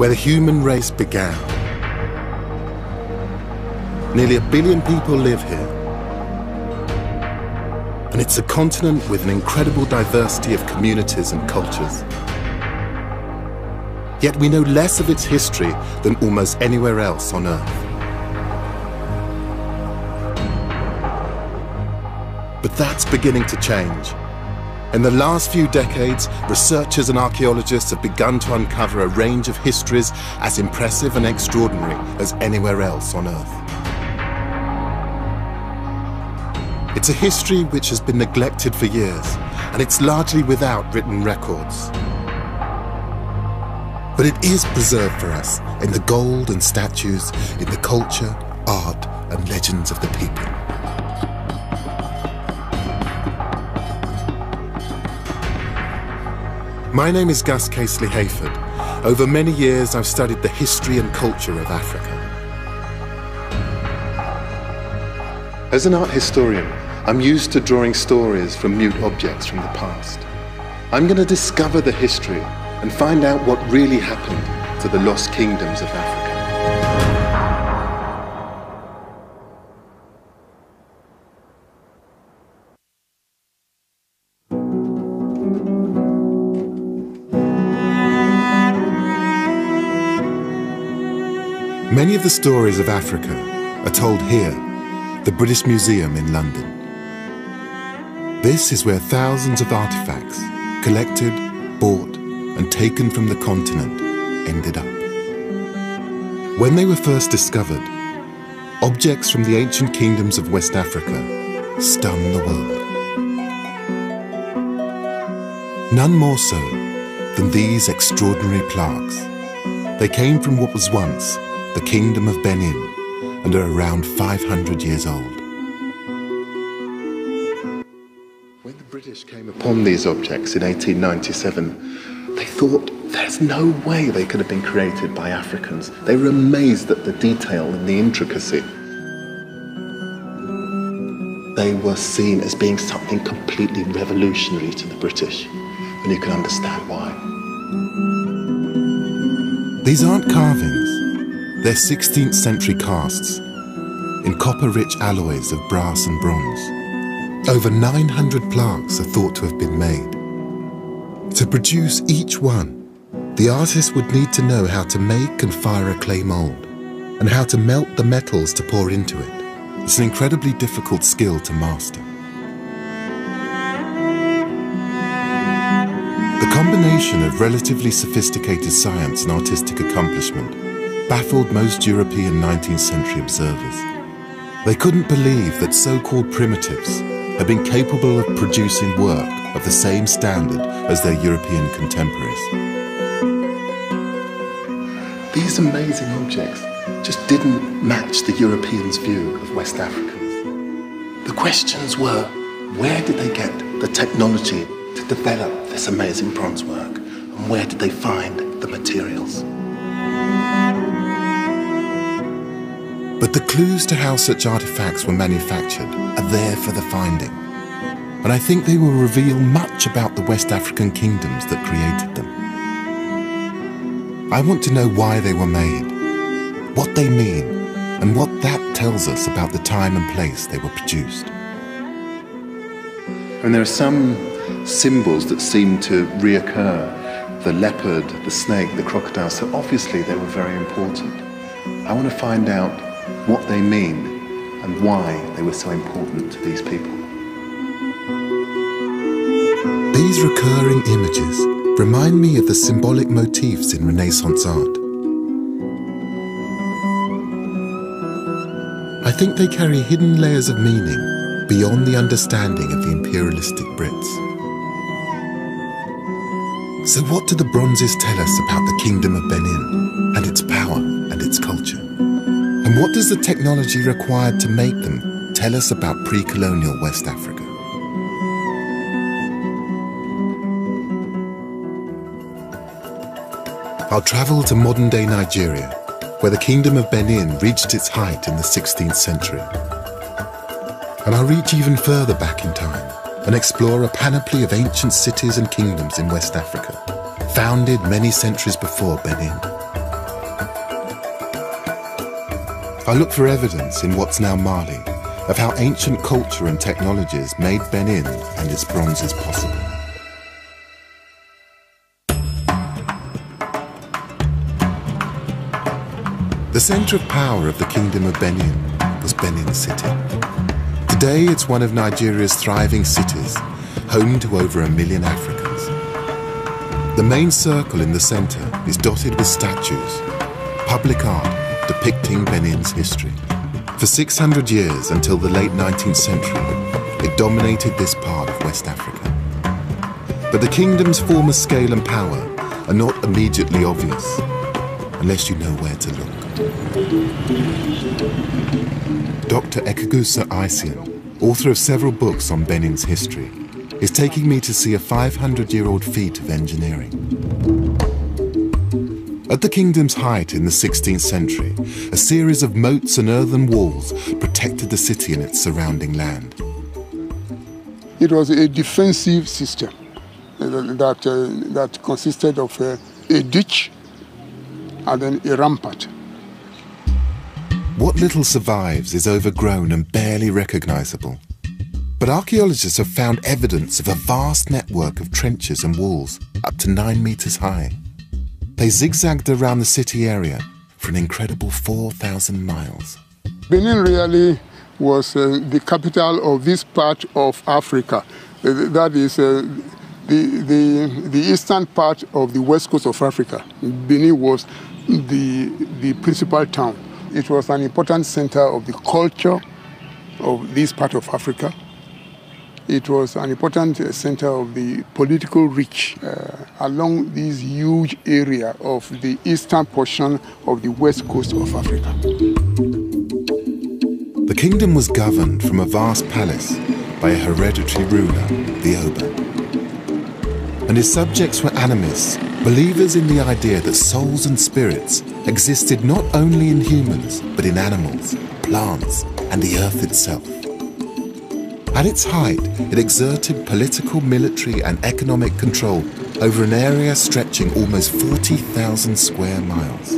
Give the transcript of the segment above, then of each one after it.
where the human race began. Nearly 1 billion people live here, and it's a continent with an incredible diversity of communities and cultures. Yet we know less of its history than almost anywhere else on Earth. But that's beginning to change. In the last few decades, researchers and archaeologists have begun to uncover a range of histories as impressive and extraordinary as anywhere else on Earth. It's a history which has been neglected for years, and it's largely without written records. But it is preserved for us in the gold and statues, in the culture, art, and legends of the people. My name is Gus Casely-Hayford. Over many years, I've studied the history and culture of Africa. As an art historian, I'm used to drawing stories from mute objects from the past. I'm going to discover the history and find out what really happened to the lost kingdoms of Africa. Many of the stories of Africa are told here, the British Museum in London. This is where thousands of artifacts, collected, bought, and taken from the continent, ended up. When they were first discovered, objects from the ancient kingdoms of West Africa stunned the world. None more so than these extraordinary plaques. They came from what was once the Kingdom of Benin, and are around 500 years old. When the British came upon these objects in 1897, they thought there's no way they could have been created by Africans. They were amazed at the detail and the intricacy. They were seen as being something completely revolutionary to the British, and you can understand why. These aren't carvings. They're 16th century casts in copper-rich alloys of brass and bronze. Over 900 plaques are thought to have been made. To produce each one, the artist would need to know how to make and fire a clay mold, and how to melt the metals to pour into it. It's an incredibly difficult skill to master. The combination of relatively sophisticated science and artistic accomplishment baffled most European 19th century observers. They couldn't believe that so-called primitives had been capable of producing work of the same standard as their European contemporaries. These amazing objects just didn't match the Europeans' view of West Africans. The questions were, where did they get the technology to develop this amazing bronze work? And where did they find the materials? But the clues to how such artifacts were manufactured are there for the finding. And I think they will reveal much about the West African kingdoms that created them. I want to know why they were made, what they mean, and what that tells us about the time and place they were produced. And there are some symbols that seem to reoccur. The leopard, the snake, the crocodile, so obviously they were very important. I want to find out what they mean and why they were so important to these people. These recurring images remind me of the symbolic motifs in Renaissance art. I think they carry hidden layers of meaning beyond the understanding of the imperialistic Brits. So what do the bronzes tell us about the Kingdom of Benin and its power and its culture? And what does the technology required to make them tell us about pre-colonial West Africa? I'll travel to modern-day Nigeria, where the Kingdom of Benin reached its height in the 16th century. And I'll reach even further back in time and explore a panoply of ancient cities and kingdoms in West Africa, founded many centuries before Benin. I look for evidence in what's now Mali of how ancient culture and technologies made Benin and its bronzes possible. The centre of power of the Kingdom of Benin was Benin City. Today it's one of Nigeria's thriving cities, home to over 1 million Africans. The main circle in the centre is dotted with statues, public art depicting Benin's history. For 600 years, until the late 19th century, it dominated this part of West Africa. But the kingdom's former scale and power are not immediately obvious, unless you know where to look. Dr. Ekigusa Isian, author of several books on Benin's history, is taking me to see a 500-year-old feat of engineering. At the kingdom's height in the 16th century, a series of moats and earthen walls protected the city and its surrounding land. It was a defensive system that consisted of a ditch and then a rampart. What little survives is overgrown and barely recognizable. But archaeologists have found evidence of a vast network of trenches and walls up to 9 meters high. They zigzagged around the city area for an incredible 4,000 miles. Benin really was the capital of this part of Africa. That is the eastern part of the west coast of Africa. Benin was the principal town. It was an important center of the culture of this part of Africa. It was an important center of the political reach along this huge area of the eastern portion of the west coast of Africa. The kingdom was governed from a vast palace by a hereditary ruler, the Oba. And his subjects were animists, believers in the idea that souls and spirits existed not only in humans, but in animals, plants, and the earth itself. At its height, it exerted political, military, and economic control over an area stretching almost 40,000 square miles.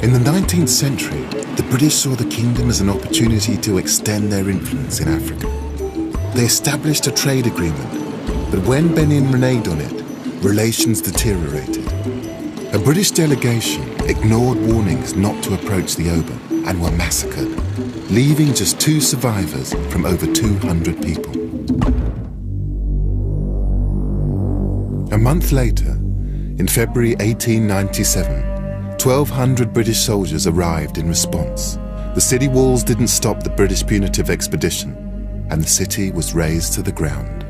In the 19th century, the British saw the kingdom as an opportunity to extend their influence in Africa. They established a trade agreement, but when Benin reneged on it, relations deteriorated. A British delegation ignored warnings not to approach the Oba and were massacred, leaving just 2 survivors from over 200 people. A month later, in February 1897, 1,200 British soldiers arrived in response. The city walls didn't stop the British punitive expedition, and the city was razed to the ground.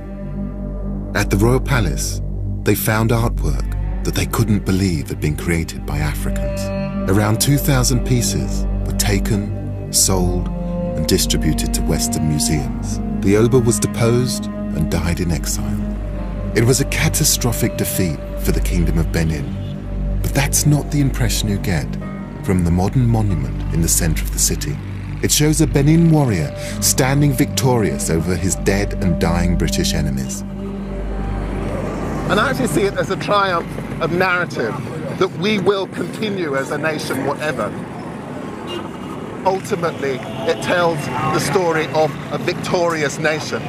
At the Royal Palace, they found artwork that they couldn't believe had been created by Africans. Around 2,000 pieces were taken, sold, and distributed to Western museums. The Oba was deposed and died in exile. It was a catastrophic defeat for the Kingdom of Benin, but that's not the impression you get from the modern monument in the center of the city. It shows a Benin warrior standing victorious over his dead and dying British enemies. And I actually see it as a triumph of narrative, that we will continue as a nation, whatever. Ultimately, it tells the story of a victorious nation,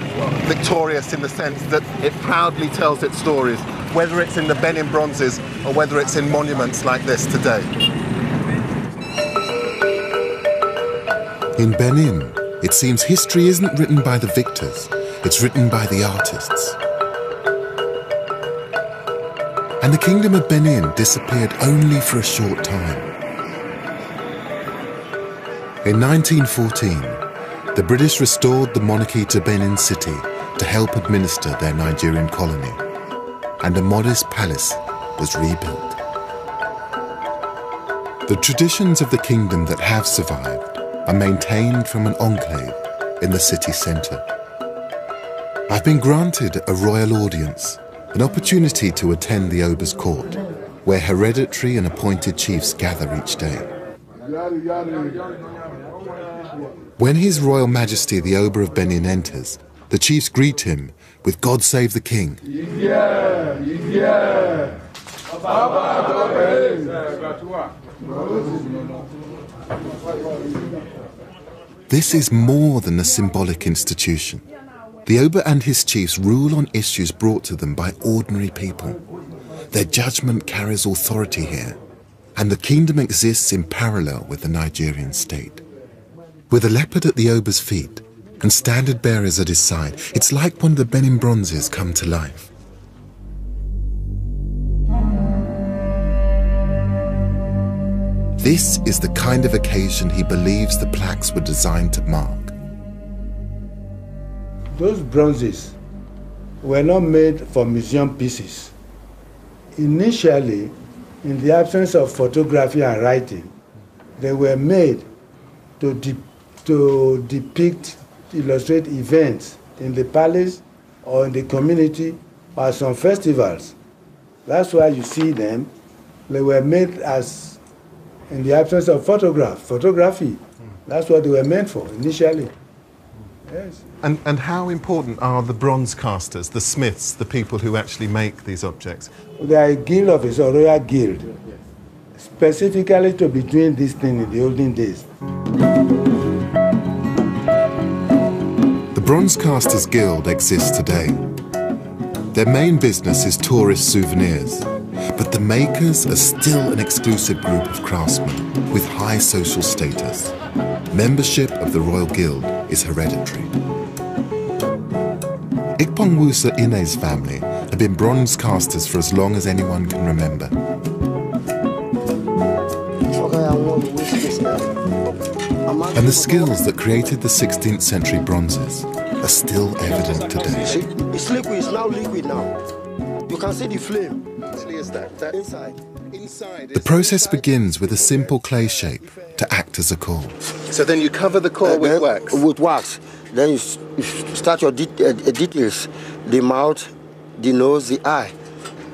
victorious in the sense that it proudly tells its stories, whether it's in the Benin bronzes or whether it's in monuments like this today. In Benin, it seems history isn't written by the victors, it's written by the artists. And the Kingdom of Benin disappeared only for a short time. In 1914, the British restored the monarchy to Benin City to help administer their Nigerian colony, and a modest palace was rebuilt. The traditions of the kingdom that have survived are maintained from an enclave in the city centre. I've been granted a royal audience, an opportunity to attend the Oba's court, where hereditary and appointed chiefs gather each day. When His Royal Majesty the Oba of Benin enters, the chiefs greet him with "God save the King." This is more than a symbolic institution. The Oba and his chiefs rule on issues brought to them by ordinary people. Their judgment carries authority here, and the kingdom exists in parallel with the Nigerian state. With a leopard at the Oba's feet and standard bearers at his side, it's like one of the Benin bronzes come to life. This is the kind of occasion he believes the plaques were designed to mark. Those bronzes were not made for museum pieces. Initially, in the absence of photography and writing, they were made to depict, illustrate events in the palace or in the community or some festivals. That's why you see them. They were made as, in the absence of photography. That's what they were meant for initially. Yes. And how important are the bronze casters, the smiths, the people who actually make these objects? They are a guild of a royal guild, specifically to be doing this thing in the olden days. The Bronze Casters Guild exists today. Their main business is tourist souvenirs, but the makers are still an exclusive group of craftsmen with high social status. Membership of the Royal Guild is hereditary. Ikpongwusa Ine's family have been bronze casters for as long as anyone can remember. And the skills that created the 16th century bronzes are still evident today. It's liquid, it's now liquid now. You can see the flame. Actually, is that Inside. The process begins with a simple clay shape to act as a core. So then you cover the core with wax? With wax. Then you start your details, the mouth, the nose, the eye.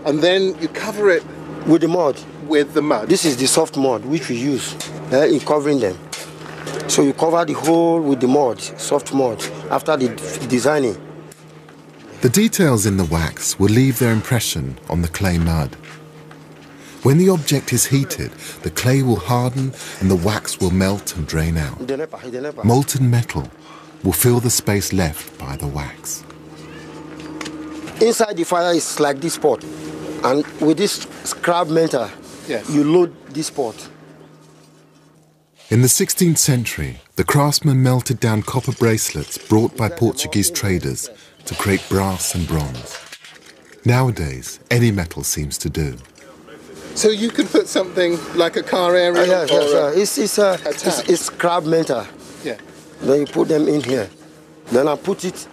And then you cover it with the mud. With the mud? This is the soft mud which we use in covering them. So you cover the whole with the mud, soft mud, after the designing. The details in the wax will leave their impression on the clay mud. When the object is heated, the clay will harden and the wax will melt and drain out. Molten metal will fill the space left by the wax. Inside the fire is like this pot, and with this scrap metal, yes, you load this pot. In the 16th century, the craftsmen melted down copper bracelets brought by Portuguese traders to create brass and bronze. Nowadays, any metal seems to do. So you can put something like a car aerial? It's scrap metal. Yeah. Then you put them in here. Then I put it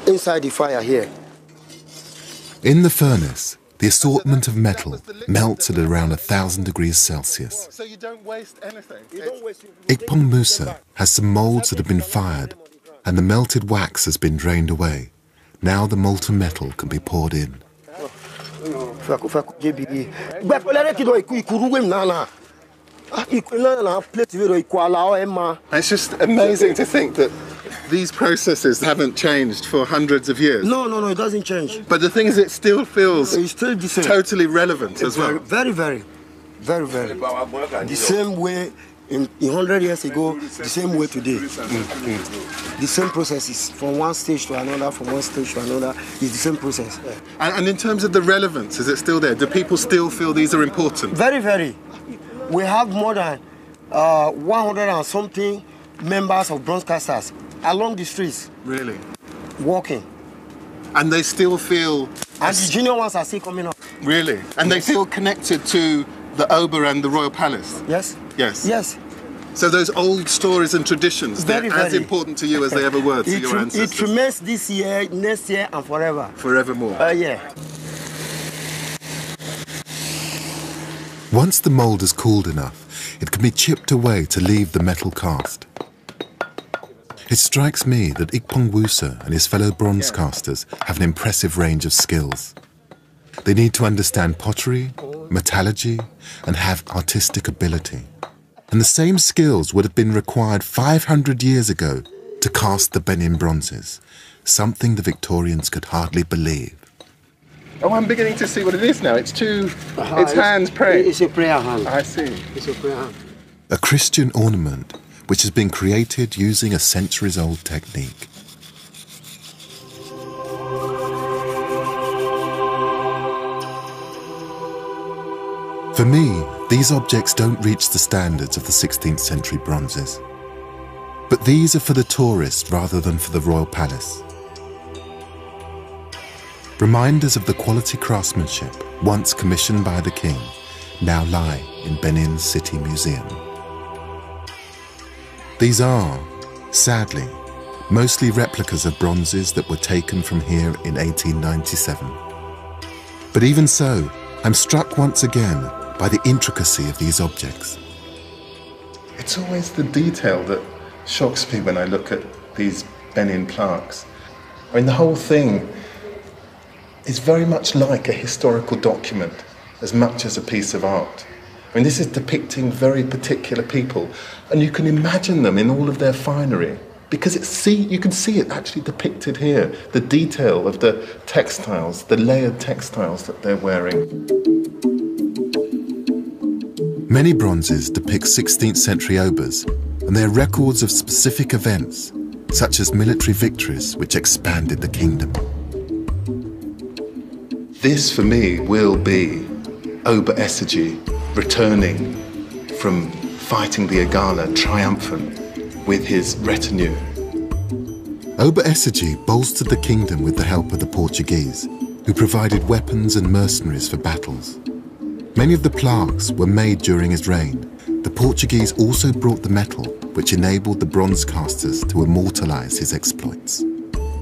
inside the fire here. In the furnace, the assortment of metal melts at around 1,000 degrees Celsius. So you don't waste anything? Ikpongwusa has some molds that have been fired, and the melted wax has been drained away. Now the molten metal can be poured in. It's just amazing to think that these processes haven't changed for hundreds of years. No, it doesn't change. But the thing is, it still feels totally relevant as well. Very. The same way in 100 years ago, the same way today. The same process is from one stage to another, from one stage to another. It's the same process. And in terms of the relevance, is it still there? Do people still feel these are important? Very. We have more than 100 and something members of bronze casters along the streets. Really? Walking. And they still feel... And the junior ones are still coming up. Really? And they feel connected to the Oba and the Royal Palace? Yes. Yes. So those old stories and traditions, they're as important to you as they ever were to your ancestors? It remains this year, next year, and forever. Forevermore? Yeah. Once the mold is cooled enough, it can be chipped away to leave the metal cast. It strikes me that Ikpongwusa and his fellow bronze casters have an impressive range of skills. They need to understand pottery, metallurgy, and have artistic ability. And the same skills would have been required 500 years ago to cast the Benin bronzes, something the Victorians could hardly believe. Oh, I'm beginning to see what it is now. It's hands praying. It's a prayer hand. I see. It's a prayer hand. A Christian ornament which has been created using a centuries-old technique. For me, these objects don't reach the standards of the 16th century bronzes. But these are for the tourist rather than for the royal palace. Reminders of the quality craftsmanship once commissioned by the king now lie in Benin's City Museum. These are, sadly, mostly replicas of bronzes that were taken from here in 1897. But even so, I'm struck once again by the intricacy of these objects. It's always the detail that shocks me when I look at these Benin plaques. I mean, the whole thing is very much like a historical document as much as a piece of art. I mean, this is depicting very particular people, and you can imagine them in all of their finery because you can see it actually depicted here, the detail of the textiles, the layered textiles that they're wearing. Many bronzes depict 16th century obas, and they are records of specific events, such as military victories which expanded the kingdom. This, for me, will be Oba Essegie returning from fighting the Agala triumphant with his retinue. Oba Essegie bolstered the kingdom with the help of the Portuguese, who provided weapons and mercenaries for battles. Many of the plaques were made during his reign. The Portuguese also brought the metal, which enabled the bronze casters to immortalize his exploits.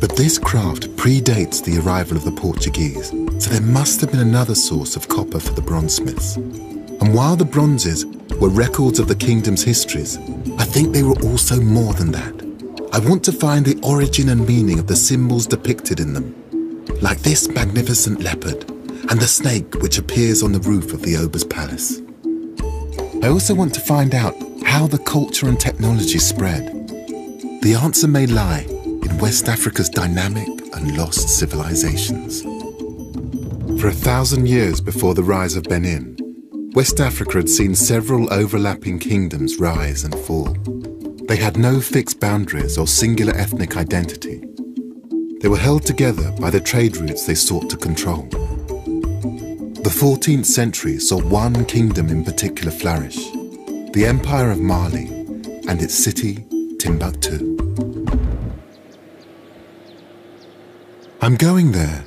But this craft predates the arrival of the Portuguese, so there must have been another source of copper for the bronzesmiths. And while the bronzes were records of the kingdom's histories, I think they were also more than that. I want to find the origin and meaning of the symbols depicted in them, like this magnificent leopard and the snake which appears on the roof of the Oba's palace. I also want to find out how the culture and technology spread. The answer may lie in West Africa's dynamic and lost civilizations. For 1,000 years before the rise of Benin, West Africa had seen several overlapping kingdoms rise and fall. They had no fixed boundaries or singular ethnic identity. They were held together by the trade routes they sought to control. The 14th century saw one kingdom in particular flourish, the Empire of Mali and its city, Timbuktu. I'm going there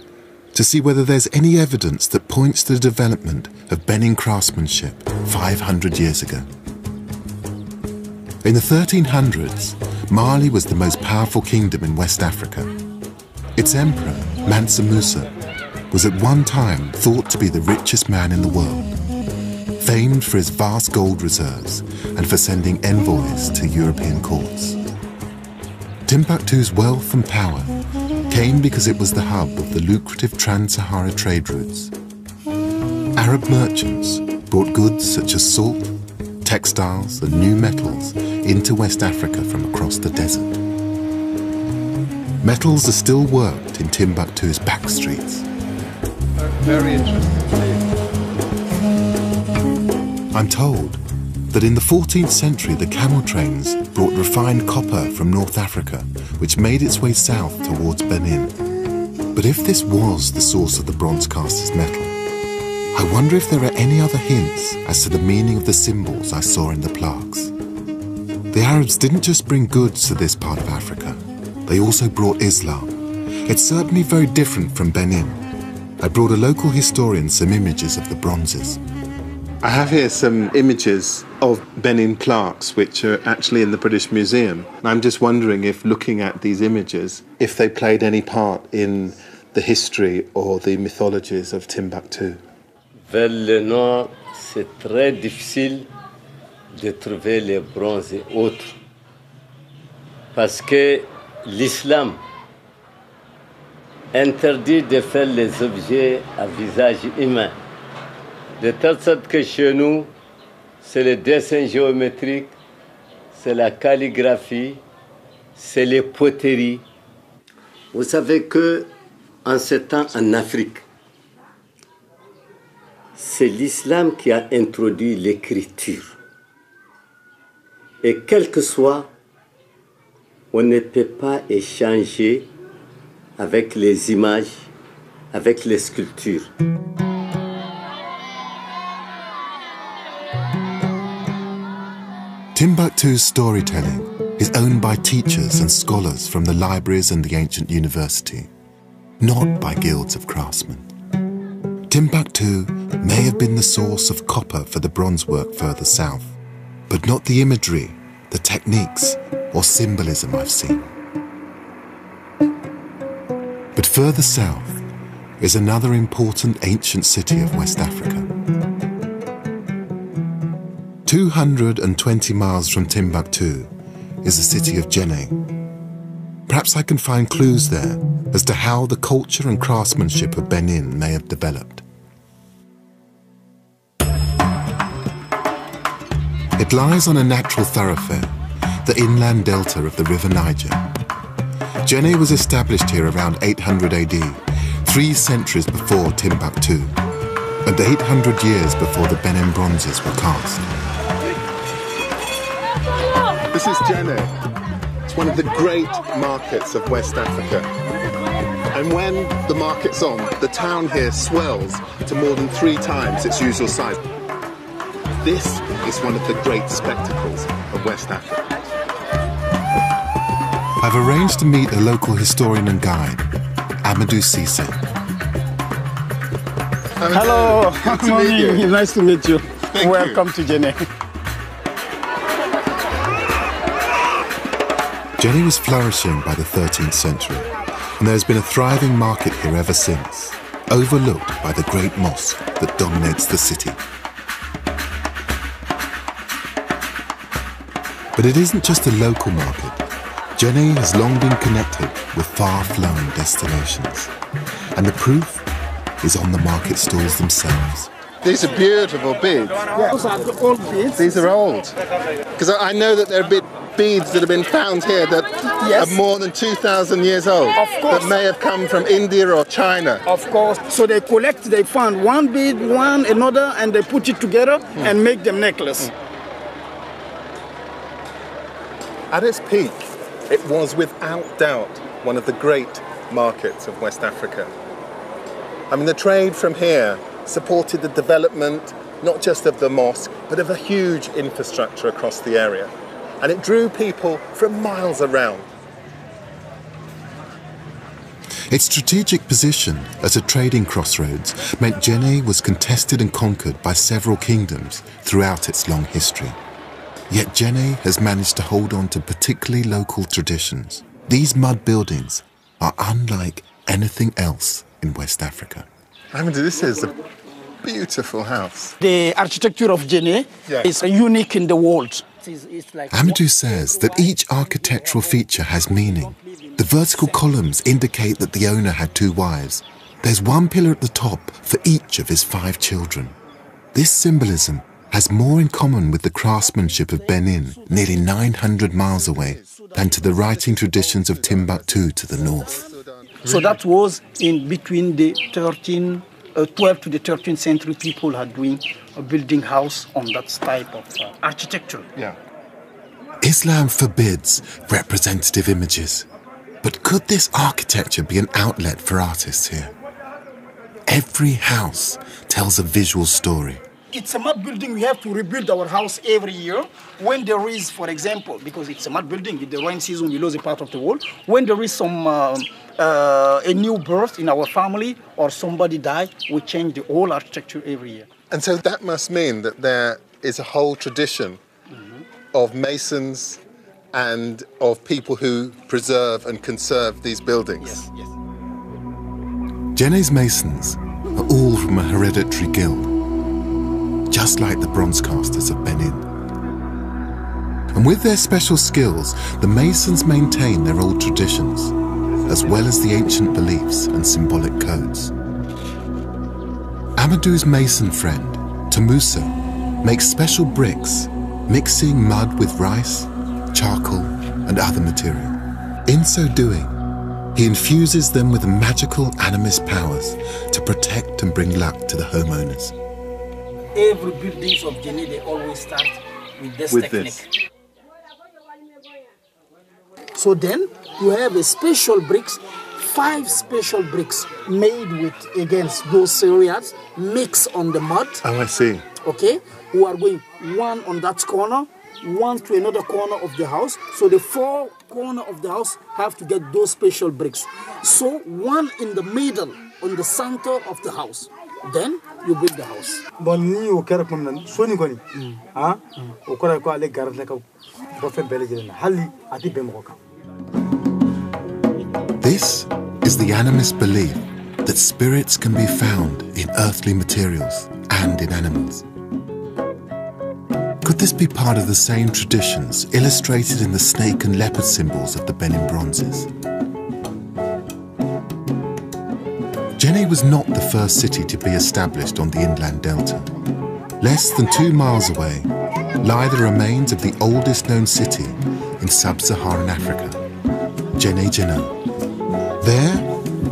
to see whether there's any evidence that points to the development of Benin craftsmanship 500 years ago. In the 1300s, Mali was the most powerful kingdom in West Africa. Its emperor, Mansa Musa, was at one time thought to be the richest man in the world, famed for his vast gold reserves and for sending envoys to European courts. Timbuktu's wealth and power came because it was the hub of the lucrative Trans-Sahara trade routes. Arab merchants brought goods such as salt, textiles and new metals into West Africa from across the desert. Metals are still worked in Timbuktu's back streets. Very interesting place. I'm told that in the 14th century the camel trains brought refined copper from North Africa, which made its way south towards Benin. But if this was the source of the bronze caster's metal, I wonder if there are any other hints as to the meaning of the symbols I saw in the plaques. The Arabs didn't just bring goods to this part of Africa, they also brought Islam. It's certainly very different from Benin. I brought a local historian some images of the bronzes. I have here some images of Benin plaques which are actually in the British Museum. And I'm just wondering if, looking at these images, if they played any part in the history or the mythologies of Timbuktu. Vers le nord, c'est très difficile de trouver les bronzes et autres. Parce que l'islam interdit de faire les objets à visage humain. De telle sorte que chez nous, c'est le dessin géométrique, c'est la calligraphie, c'est les poteries. Vous savez que en ce temps en Afrique, c'est l'islam qui a introduit l'écriture. Et quel que soit, on ne peut pas échanger avec les images, avec les sculptures. Timbuktu's storytelling is owned by teachers and scholars from the libraries and the ancient university, not by guilds of craftsmen. Timbuktu may have been the source of copper for the bronze work further south, but not the imagery, the techniques, or symbolism I've seen. But further south is another important ancient city of West Africa. 220 miles from Timbuktu is the city of Djenné. Perhaps I can find clues there as to how the culture and craftsmanship of Benin may have developed. It lies on a natural thoroughfare, the inland delta of the River Niger. Djenné was established here around 800 AD, 3 centuries before Timbuktu, and 800 years before the Benin bronzes were cast. This is Djenné. It's one of the great markets of West Africa. And when the market's on, the town here swells to more than 3 times its usual size. This is one of the great spectacles of West Africa. I've arranged to meet a local historian and guide, Amadou Cissé. Hello, good morning. Nice to meet you. Thank Welcome to Djenné. Djenné was flourishing by the 13th century, and there's been a thriving market here ever since, overlooked by the great mosque that dominates the city. But it isn't just a local market. Djenné has long been connected with far-flung destinations, and the proof is on the market stalls themselves. These are beautiful beads. Yeah. Those are the old beads. These are old. Because I know that there are beads that have been found here that Yes. are more than 2,000 years old. Of course. That may have come from India or China. Of course. So they collect, they found one bead, one, another, and they put it together and make them necklace. At its peak, it was without doubt one of the great markets of West Africa. I mean, the trade from here supported the development not just of the mosque, but of a huge infrastructure across the area. And it drew people from miles around. Its strategic position as a trading crossroads meant Djenné was contested and conquered by several kingdoms throughout its long history. Yet Djenné has managed to hold on to particularly local traditions. These mud buildings are unlike anything else in West Africa. I mean, this is a beautiful house. The architecture of Djenné is unique in the world. Amadou says that each architectural feature has meaning. The vertical columns indicate that the owner had 2 wives. There's one pillar at the top for each of his 5 children. This symbolism has more in common with the craftsmanship of Benin, nearly 900 miles away, than to the writing traditions of Timbuktu to the north. So that was in between the 12th to the 13th century. People are doing a building house on that type of architecture. Yeah. Islam forbids representative images, but could this architecture be an outlet for artists here? Every house tells a visual story. It's a mud building. We have to rebuild our house every year. When there is, for example, because it's a mud building, in the rain season we lose a part of the wall. When there is some a new birth in our family or somebody die, we change the whole architecture every year. And so that must mean that there is a whole tradition of masons and of people who preserve and conserve these buildings. Yes, yes. Djenné's masons are all from a hereditary guild, just like the bronze casters of Benin. And with their special skills, the masons maintain their old traditions, as well as the ancient beliefs and symbolic codes. Amadou's mason friend, Tamusa, makes special bricks, mixing mud with rice, charcoal, and other material. In so doing, he infuses them with magical animist powers to protect and bring luck to the homeowners. Every buildings of Djenné, they always start with this technique. So then you have a special bricks, 5 special bricks made with, against those cereals, mixed on the mud. Oh, I see. Okay, who are going one on that corner, one to another corner of the house. So the 4 corners of the house have to get those special bricks. So one in the middle, on the center of the house. Then you build the house. This is the animist belief that spirits can be found in earthly materials and in animals. Could this be part of the same traditions illustrated in the snake and leopard symbols of the Benin bronzes? Djenné was not the first city to be established on the inland delta. Less than 2 miles away lie the remains of the oldest known city in sub-Saharan Africa, Djenné Djeno. There,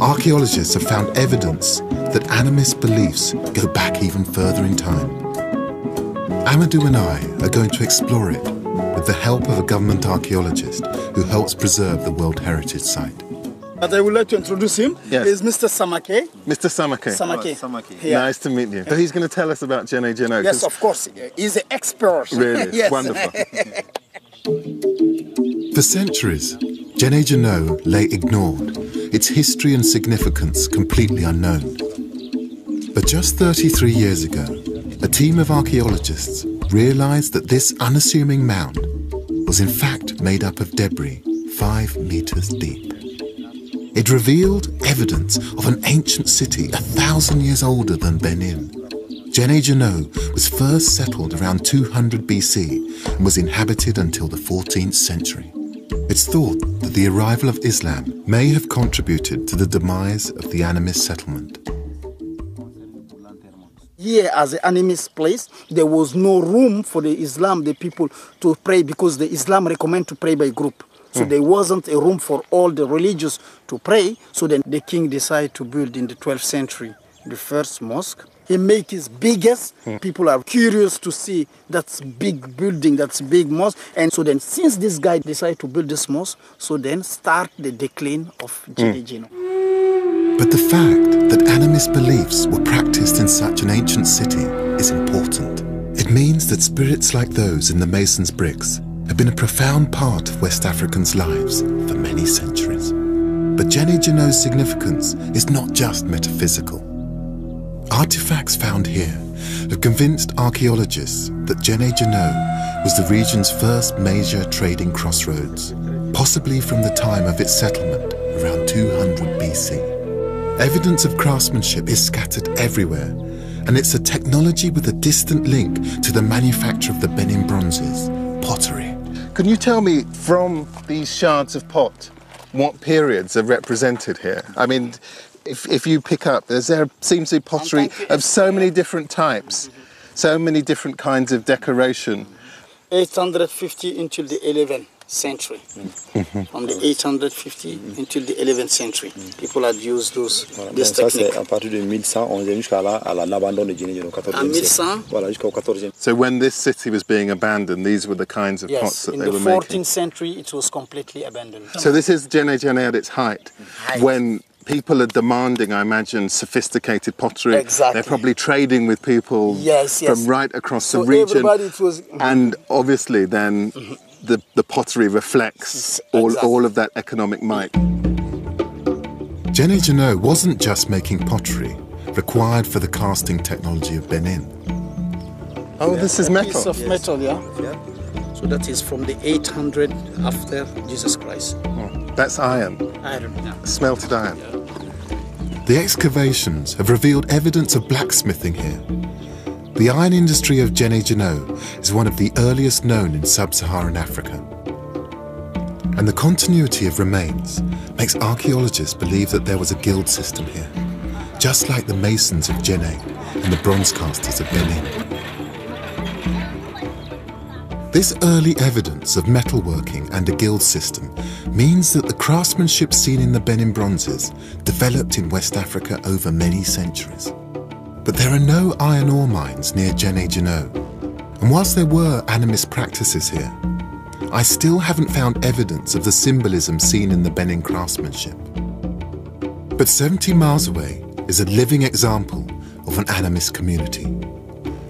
archaeologists have found evidence that animist beliefs go back even further in time. Amadou and I are going to explore it with the help of a government archaeologist who helps preserve the World Heritage Site. But I would like to introduce him. Yes. He's Mr. Samake. Mr. Samake. Samake. Yeah. Nice to meet you. So he's going to tell us about Djenné Djeno. Yes, of course. He's an expert. Really? Yes. Wonderful. For centuries, Djenné Djeno lay ignored, its history and significance completely unknown. But just 33 years ago, a team of archaeologists realized that this unassuming mound was in fact made up of debris 5 meters deep. It revealed evidence of an ancient city 1,000 years older than Benin. Djenné Djeno was first settled around 200 BC and was inhabited until the 14th century. It's thought that the arrival of Islam may have contributed to the demise of the animist settlement. Here, as an animist place, there was no room for the Islam, the people, to pray, because the Islam recommend to pray by group. So there wasn't a room for all the religious to pray. So then the king decided to build in the 12th century the first mosque. He made his biggest. People are curious to see that's big building, that's big mosque. And so then since this guy decided to build this mosque, so then start the decline of Djenné Djeno. But the fact that animist beliefs were practiced in such an ancient city is important. It means that spirits like those in the mason's bricks have been a profound part of West Africans' lives for many centuries. But Djenné Djeno's significance is not just metaphysical. Artifacts found here have convinced archaeologists that Djenné Djeno was the region's first major trading crossroads, possibly from the time of its settlement around 200 BC. Evidence of craftsmanship is scattered everywhere, and it's a technology with a distant link to the manufacture of the Benin bronzes, pottery. Can you tell me, from these shards of pot, what periods are represented here? I mean, if you pick up, there seems to be pottery of so many different types, so many different kinds of decoration. 850 until the 11th century. From the 850 until the 11th century, people had used this technique. À partir de 1100, on est jusqu'à l'abandon de Djenné Djeno, 14e siècle. Voilà, jusqu'au 14e. So when this city was being abandoned, these were the kinds of pots that they were making? Yes, in the 14th century, it was completely abandoned. So this is Djenné Djeno at its height, when people are demanding, I imagine, sophisticated pottery. Exactly. They're probably trading with people from right across the region. And obviously then the pottery reflects all of that economic might. Djenné Djeno wasn't just making pottery required for the casting technology of Benin. Oh, this is metal. Piece of metal, yeah. So that is from the 800 after Jesus Christ. That's iron. Iron, yeah. Smelted iron. The excavations have revealed evidence of blacksmithing here. The iron industry of Djenné Djeno is one of the earliest known in sub-Saharan Africa. And the continuity of remains makes archaeologists believe that there was a guild system here, just like the masons of Djenné and the bronze casters of Benin. This early evidence of metalworking and a guild system means that the craftsmanship seen in the Benin bronzes developed in West Africa over many centuries. But there are no iron ore mines near Djenné Djeno, and whilst there were animist practices here, I still haven't found evidence of the symbolism seen in the Benin craftsmanship. But 70 miles away is a living example of an animist community.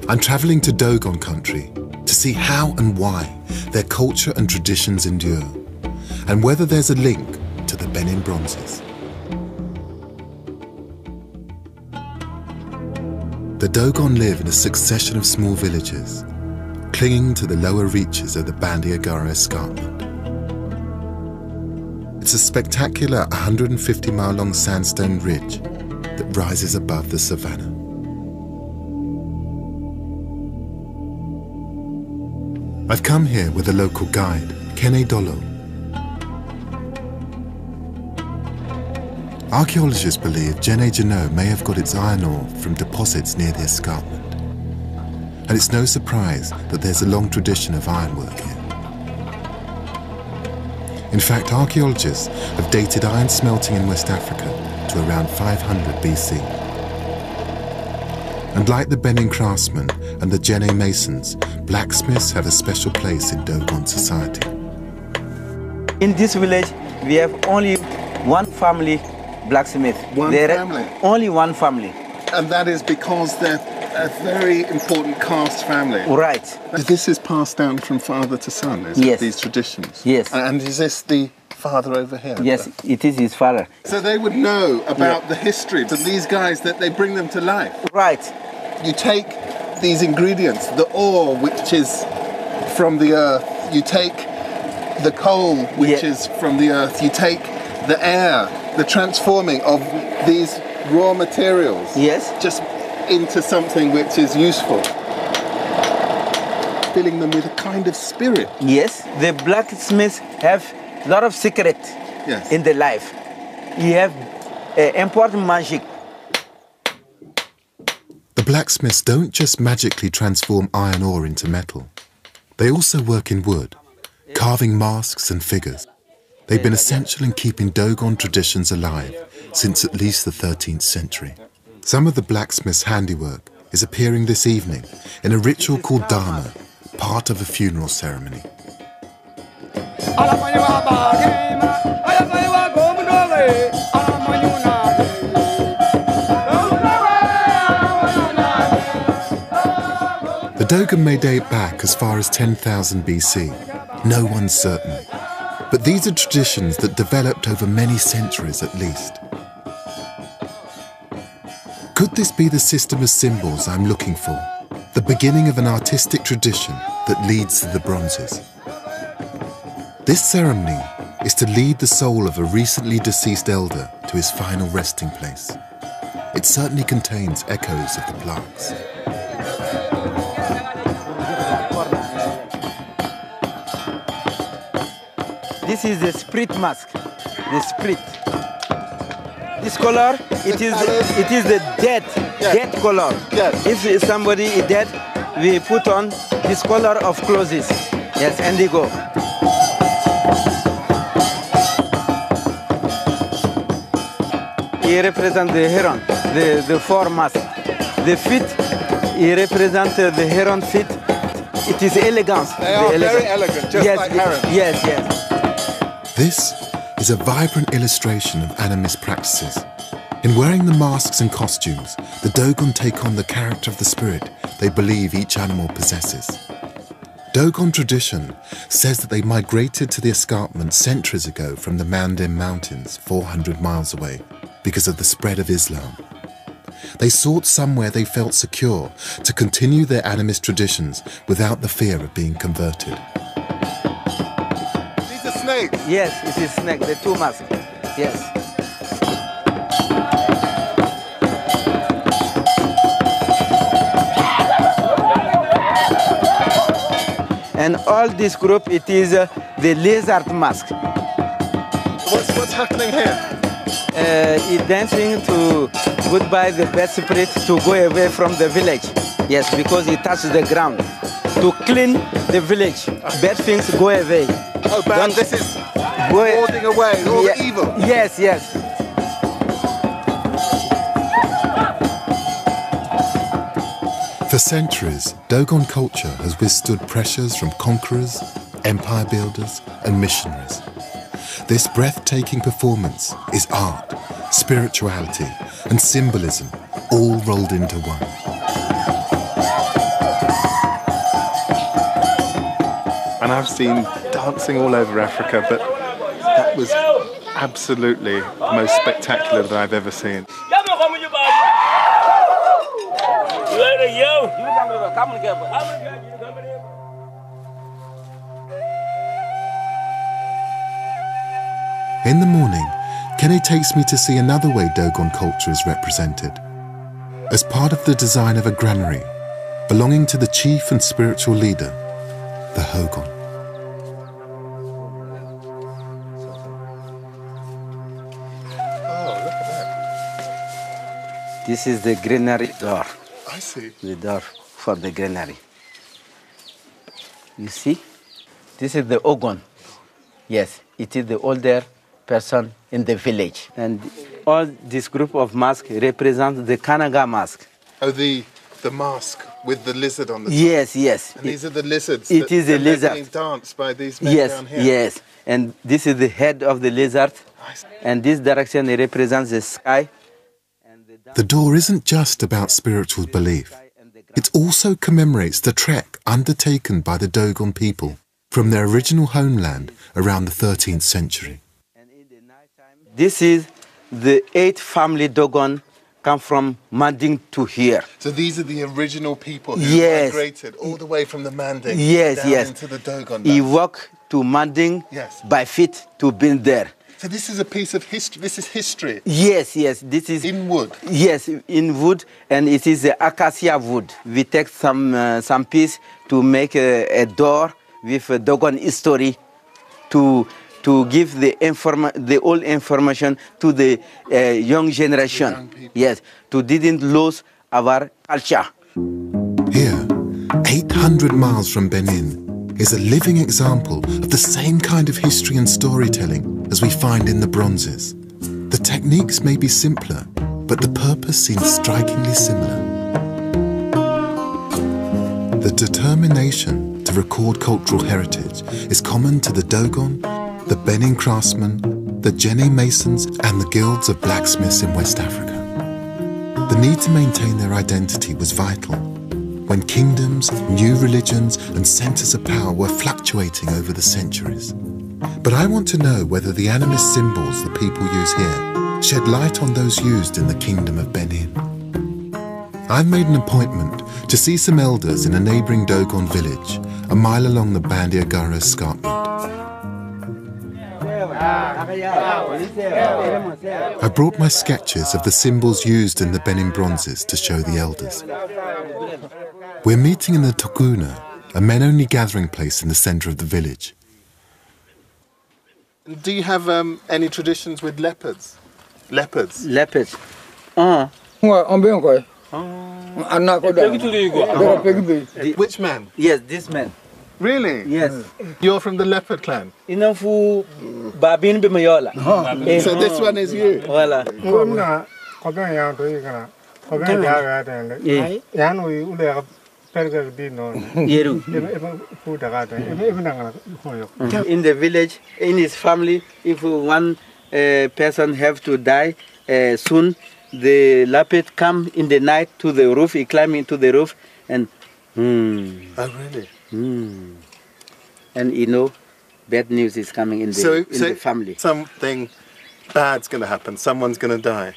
I'm traveling to Dogon country to see how and why their culture and traditions endure, and whether there's a link to the Benin bronzes. The Dogon live in a succession of small villages, clinging to the lower reaches of the Bandiagara escarpment. It's a spectacular 150-mile-long sandstone ridge that rises above the savannah. I've come here with a local guide, Kene Dolo. Archaeologists believe Djenne Djeno may have got its iron ore from deposits near the escarpment. And it's no surprise that there's a long tradition of ironwork here. In fact, archaeologists have dated iron smelting in West Africa to around 500 BC. And like the Benin craftsmen and the Djenne masons, blacksmiths have a special place in Dogon society. In this village, we have only one family blacksmith. One family? Only one family. And that is because they're a very important caste family. Right. This is passed down from father to son, is Yes. it, these traditions? Yes. And is this the father over here? Yes, it is his father. So they would know about the history of these guys, that they bring them to life. Right. You take these ingredients, the ore which is from the earth, you take the coal which is from the earth, you take the air, the transforming of these raw materials. Yes. Just into something which is useful. Filling them with a kind of spirit. Yes, the blacksmiths have a lot of secret in their life. You have important magic. The blacksmiths don't just magically transform iron ore into metal. They also work in wood, carving masks and figures. They've been essential in keeping Dogon traditions alive since at least the 13th century. Some of the blacksmith's handiwork is appearing this evening in a ritual called Dharma, part of a funeral ceremony. The Dogon may date back as far as 10,000 BC. No one's certain. But these are traditions that developed over many centuries at least. Could this be the system of symbols I'm looking for? The beginning of an artistic tradition that leads to the bronzes. This ceremony is to lead the soul of a recently deceased elder to his final resting place. It certainly contains echoes of the plaques. This is the spirit mask, the spirit. This color, it is the dead color. Yes. If somebody is dead, we put on this color of clothes. Yes, indigo. He represents the heron, the foremask. The feet, he represents the heron feet. It is elegance. They are very elegant, just like herons. Yes, yes. This is a vibrant illustration of animist practices. In wearing the masks and costumes, the Dogon take on the character of the spirit they believe each animal possesses. Dogon tradition says that they migrated to the escarpment centuries ago from the Mandim Mountains, 400 miles away, because of the spread of Islam. They sought somewhere they felt secure to continue their animist traditions without the fear of being converted. These are snakes? Yes, it is snake, the two masks. Yes. And all this group, it is the lizard mask. What's happening here? It's dancing to goodbye the bad spirit to go away from the village. Yes, because it touches the ground. To clean the village, bad things go away. Oh, bad, this is warding away all the evil. Yes, yes. For centuries, Dogon culture has withstood pressures from conquerors, empire builders and missionaries. This breathtaking performance is art, spirituality and symbolism all rolled into one. And I've seen dancing all over Africa, but that was absolutely the most spectacular that I've ever seen. In the morning, Kenny takes me to see another way Dogon culture is represented, as part of the design of a granary belonging to the chief and spiritual leader, the Hogon. Oh, look at that. This is the granary door. I see. The door for the granary. You see? This is the Ogon. Yes, it is the older person in the village. And all this group of masks represent the Kanaga mask. Oh, the mask with the lizard on the top. Yes, yes. And these are the lizards. It is a lizard. Being danced by these men Yes, down here. yes. And this is the head of the lizard. And this direction represents the sky. The door isn't just about spiritual belief. It also commemorates the trek undertaken by the Dogon people from their original homeland around the 13th century. This is the 8th family Dogon come from Manding to here. So these are the original people who Yes. migrated all the way from the Manding Yes, down yes. into the Dogon. He lands. walked to Manding Yes. by feet to be there. So this is a piece of history. This is history. Yes, yes. This is In wood. Yes, in wood, and it is the acacia wood. We take some piece to make a door with a Dogon history to give the old information to the young generation. young people. Yes, to didn't lose our culture. Here, 800 miles from Benin, is a living example of the same kind of history and storytelling as we find in the bronzes. The techniques may be simpler, but the purpose seems strikingly similar. The determination to record cultural heritage is common to the Dogon, the Benin craftsmen, the Jenne masons, and the guilds of blacksmiths in West Africa. The need to maintain their identity was vital when kingdoms, new religions, and centers of power were fluctuating over the centuries. But I want to know whether the animist symbols the people use here shed light on those used in the Kingdom of Benin. I've made an appointment to see some elders in a neighboring Dogon village, a mile along the Bandiagara escarpment. I brought my sketches of the symbols used in the Benin bronzes to show the elders. We're meeting in the Tokuna, a men-only gathering place in the center of the village. Do you have any traditions with leopards? Leopards? Leopards. Which man? Yes, this man. Really? Yes. You're from the leopard clan? Inafu babin bimayola. So this one is you? Voilà. Yeru. In the village, in his family, if one person have to die soon, the leopard come in the night to the roof. He climb into the roof and. Oh, really? And you know, bad news is coming in the family. Something bad's going to happen. Someone's going to die.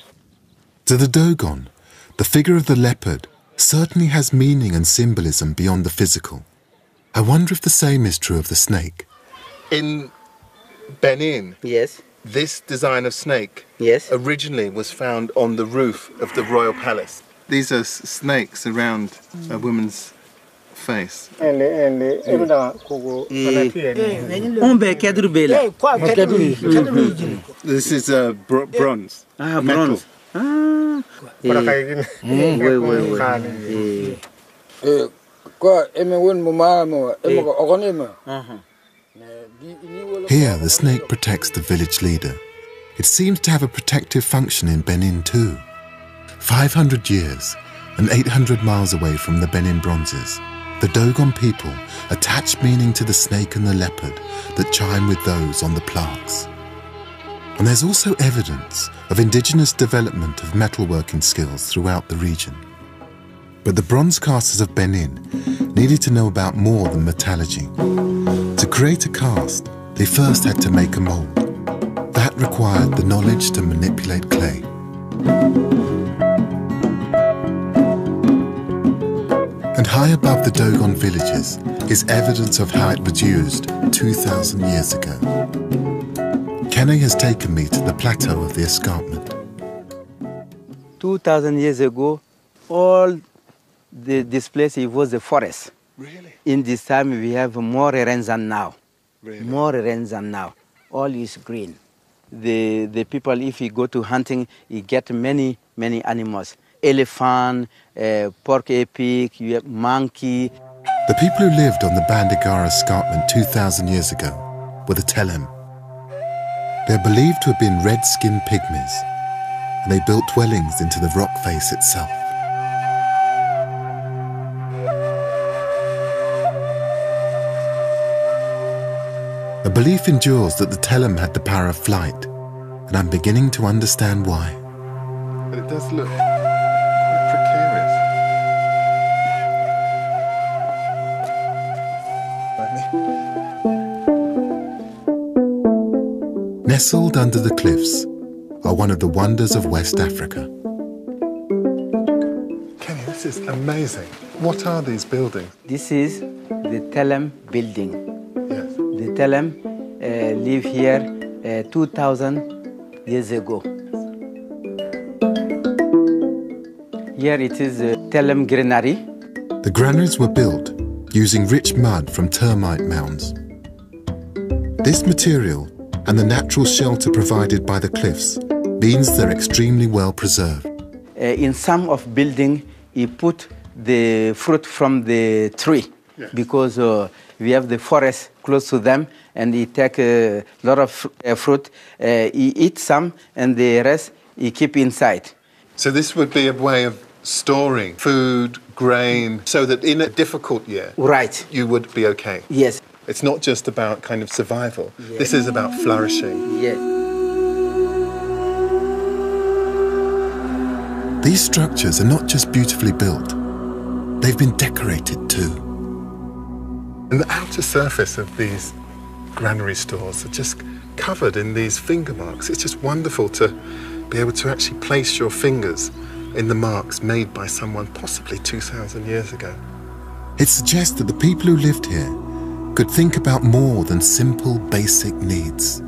To the Dogon, the figure of the leopard certainly has meaning and symbolism beyond the physical. I wonder if the same is true of the snake. In Benin, Yes. this design of snake Yes. originally was found on the roof of the royal palace. These are snakes around a woman's face. This is bronze. Ah, metal. bronze. Ah. Here, the snake protects the village leader. It seems to have a protective function in Benin too. 500 years and 800 miles away from the Benin bronzes, the Dogon people attach meaning to the snake and the leopard that chime with those on the plaques. And there's also evidence of indigenous development of metalworking skills throughout the region. But the bronze casters of Benin needed to know about more than metallurgy. To create a cast, they first had to make a mold. That required the knowledge to manipulate clay. And high above the Dogon villages is evidence of how it was used 2,000 years ago. Kene has taken me to the plateau of the escarpment. 2,000 years ago, all this place, it was a forest. Really? In this time, we have more rains than now. Really? More rains than now. All is green. The people, if you go to hunting, you get many animals. Elephant, pork epic, you have monkey. The people who lived on the Bandigara escarpment 2,000 years ago were the Telem. They're believed to have been red-skinned pygmies, and they built dwellings into the rock face itself. A belief endures that the Telem had the power of flight, and I'm beginning to understand why. But it does look quite precarious. Nestled under the cliffs are one of the wonders of West Africa. Kenny, this is amazing. What are these buildings? This is the Telem building. Yes. The Telem live here 2,000 years ago. Here it is a Telem granary. The granaries were built using rich mud from termite mounds. This material and the natural shelter provided by the cliffs means they're extremely well preserved. In some of building, you put the fruit from the tree. Yes. Because we have the forest close to them, and you take a lot of fruit. You eat some, and the rest you keep inside. So this would be a way of storing food, grain, so that in a difficult year, Right. you would be okay. Yes. It's not just about kind of survival. Yes. This is about flourishing. Yes. These structures are not just beautifully built, they've been decorated too. And the outer surface of these granary stores are just covered in these finger marks. It's just wonderful to be able to actually place your fingers in the marks made by someone possibly 2,000 years ago. It suggests that the people who lived here could think about more than simple basic needs.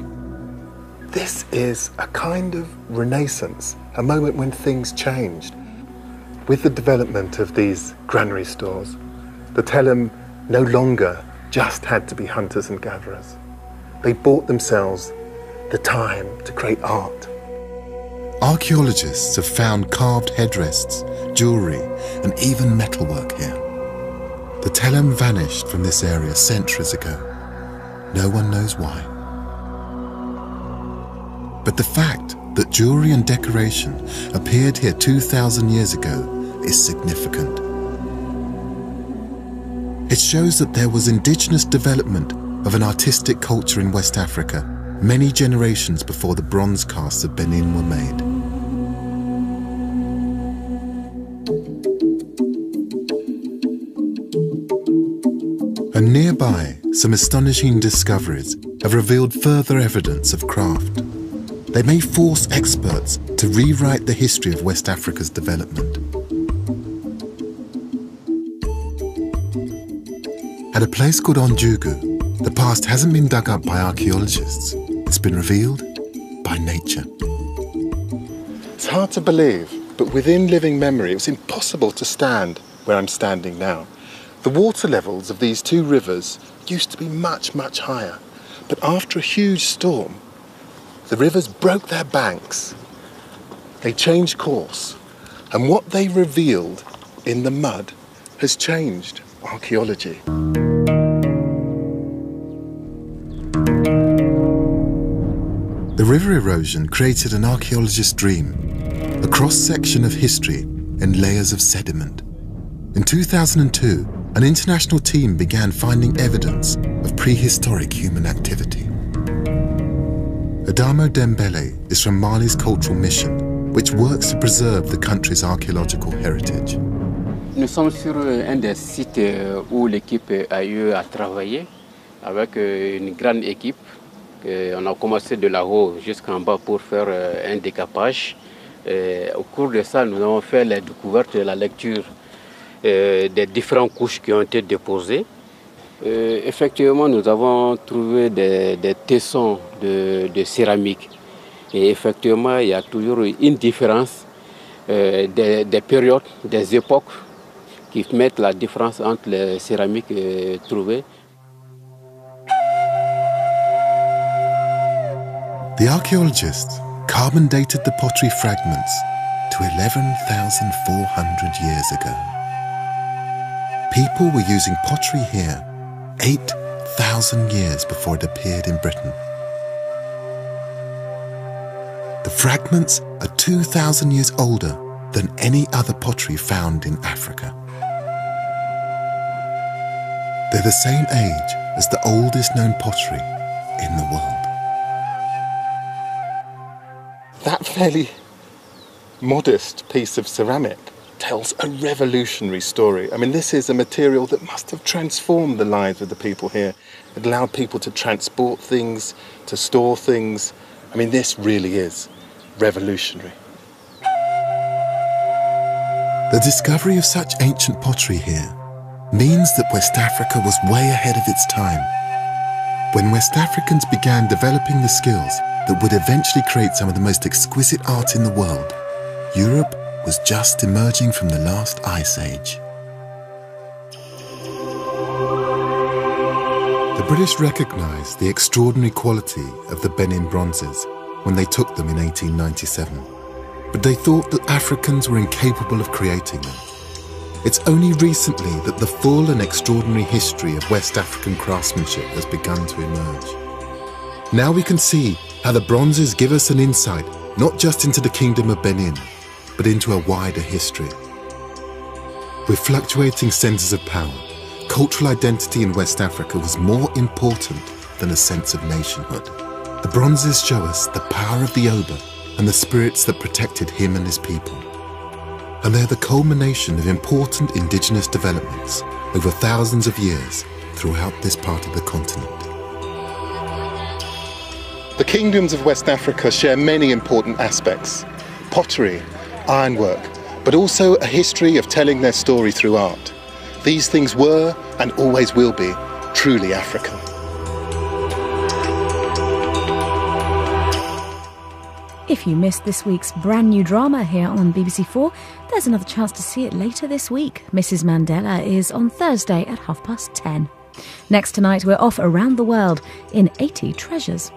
This is a kind of renaissance, a moment when things changed. With the development of these granary stores, the Telem no longer just had to be hunters and gatherers. They bought themselves the time to create art. Archaeologists have found carved headrests, jewellery and even metalwork here. The Telem vanished from this area centuries ago. No one knows why. But the fact that jewellery and decoration appeared here 2,000 years ago is significant. It shows that there was indigenous development of an artistic culture in West Africa many generations before the bronze casts of Benin were made. And nearby, some astonishing discoveries have revealed further evidence of craft. They may force experts to rewrite the history of West Africa's development. At a place called Onjugu, the past hasn't been dug up by archaeologists. It's been revealed by nature. It's hard to believe, but within living memory, it was impossible to stand where I'm standing now. The water levels of these two rivers used to be much, much higher. But after a huge storm, the rivers broke their banks. They changed course. And what they revealed in the mud has changed archaeology. The river erosion created an archaeologist's dream, a cross-section of history in layers of sediment. In 2002, an international team began finding evidence of prehistoric human activity. Adamo Dembele is from Mali's Cultural Mission, which works to preserve the country's archaeological heritage. Nous sommes sur un des sites où l'équipe a eu à travailler avec une grande équipe. On a commencé de là-haut jusqu'en bas pour faire un décapage. Au cours de ça, nous avons fait la découverte et la lecture des différentes couches qui ont été déposées. Effectivement, nous avons trouvé des tessons de céramique. Et effectivement, il y a toujours une différence des périodes, des époques qui mettent la différence entre les céramiques trouvées. The archaeologists carbon dated the pottery fragments to 11,400 years ago. People were using pottery here 8,000 years before it appeared in Britain. The fragments are 2,000 years older than any other pottery found in Africa. They're the same age as the oldest known pottery in the world. That fairly modest piece of ceramic tells a revolutionary story. I mean, this is a material that must have transformed the lives of the people here. It allowed people to transport things, to store things. I mean, this really is revolutionary. The discovery of such ancient pottery here means that West Africa was way ahead of its time. When West Africans began developing the skills that would eventually create some of the most exquisite art in the world, Europe was just emerging from the last ice age. The British recognised the extraordinary quality of the Benin bronzes when they took them in 1897, but they thought that Africans were incapable of creating them. It's only recently that the full and extraordinary history of West African craftsmanship has begun to emerge. Now we can see how the bronzes give us an insight not just into the Kingdom of Benin, but into a wider history. With fluctuating centres of power, cultural identity in West Africa was more important than a sense of nationhood. The bronzes show us the power of the Oba and the spirits that protected him and his people. And they're the culmination of important indigenous developments over thousands of years throughout this part of the continent. The kingdoms of West Africa share many important aspects: pottery, ironwork, but also a history of telling their story through art. These things were, and always will be, truly African. If you missed this week's brand new drama here on BBC4, there's another chance to see it later this week. Mrs. Mandela is on Thursday at 10:30. Next tonight, we're off around the world in 80 Treasures.